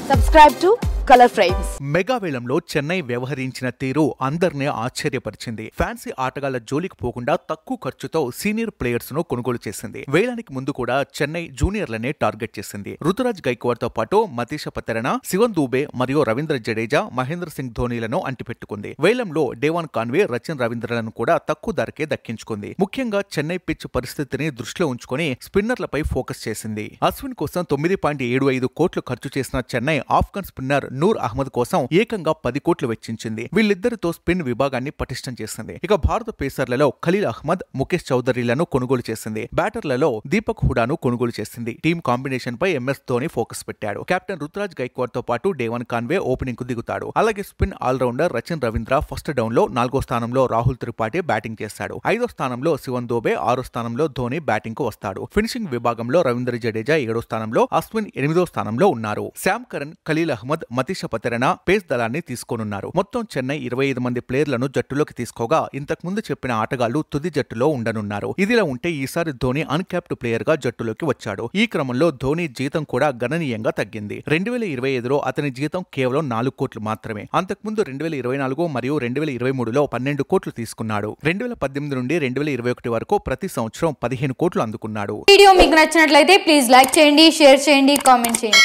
Subscribe to Color Frames. Mega వేలంలో చెన్నై వ్యవహరించిన తీరు అందరినీ ఆశ్చర్యపరిచింది. ఫ్యాన్సీ ఆటగాళ్ల జోలికి పోకుండా తక్కువ ఖర్చుతో సీనియర్ ప్లేయర్స్ ను కొనుగోలు చేసింది. వేలానికి ముందు కూడా చెన్నై జూనియర్లనే టార్గెట్ చేసింది. రుతురాజ్ గైక్వాడ్ తో పాటు మతీష పతరణ, శివన్ దూబే మరియు రవీంద్ర జడేజా, మహేంద్ర సింగ్ ధోనీలను అంటిపెట్టుకుంది. వేలంలో డేవాన్ కాన్వే, రచిన్ రవీంద్రలను కూడా తక్కువ ధరకే దక్కించుకుంది. ముఖ్యంగా చెన్నై పిచ్ పరిస్థితిని దృష్టిలో ఉంచుకొని స్పిన్నర్లపై ఫోకస్ చేసింది. అశ్విన్ కోసం 9.75 కోట్లు ఖర్చు చేసిన చెన్నై ఆఫ్ఘన్ స్పిన్నర్ నూర్ అహ్మద్ కోసం ఏకంగా 10 కోట్లు వెచ్చించింది. వీళ్ళిద్దరితో స్పిన్ విభాగాన్ని పటిష్టం చేసింది. ఇక భారత పేసర్లలో ఖలీల్ అహ్మద్, ముఖేష్ చౌదరిలను కొనుగోలు చేసింది. బ్యాటర్లలో దీపక్ హుడాను కొనుగోలు చేసింది. టీమ్ కాంబినేషన్ పై ఎంఎస్ ధోని ఫోకస్ పెట్టాడు. కెప్టెన్ రుతురాజ్ గైక్వాడ్ తో పాటు డేవాన్ కాన్వే ఓపెనింగ్ కు దిగుతాడు. అలాగే spin all-rounder Rachin Ravindra first down లో 4వ స్థానంలో రాహుల్ త్రిపాఠి బ్యాటింగ్ చేస్తాడు. 5వ స్థానంలో శివన్ దూబే, 6వ స్థానంలో ధోని బ్యాటింగ్ కు వస్తాడు. ఫినిషింగ్ విభాగంలో రవీంద్ర జడేజా 7వ స్థానంలో, అశ్విన్ 8వ స్థానంలో ఉన్నారు. Sam Curran, Khaleel Ahmed, Matheesha Pathirana pace దళాన్ని తీసుకోనున్నారు. మొత్తం చెన్నై 25 మంది ప్లేయర్లను జట్టులోకి తీసుకోగా ఇంతకుముందు చెప్పిన ఆటగాళ్లు తుది జట్టులో ఉండనున్నారు. ఇదిలా ఉంటే ఈసారి ధోని అన్క్యాప్డ్ ప్లేయర్ గా జట్టులోకి వచ్చాడు. ఈ క్రమంలో ధోని జీతం కూడా గణనీయంగా తగ్గింది. 2025లో అతని జీతం కేవలం 4 కోట్లు మాత్రమే. అంతకుముందు 2024 మరియు 2023లో 12 కోట్లు తీసుకున్నాడు. 2018 నుండి 2021 వరకు ప్రతి సంవత్సరం 15 కోట్లు అందుకున్నాడు. వీడియో మీకు నచ్చినట్లయితే ప్లీజ్ లైక్ చేయండి, షేర్ చేయండి, కామెంట్ చేయండి.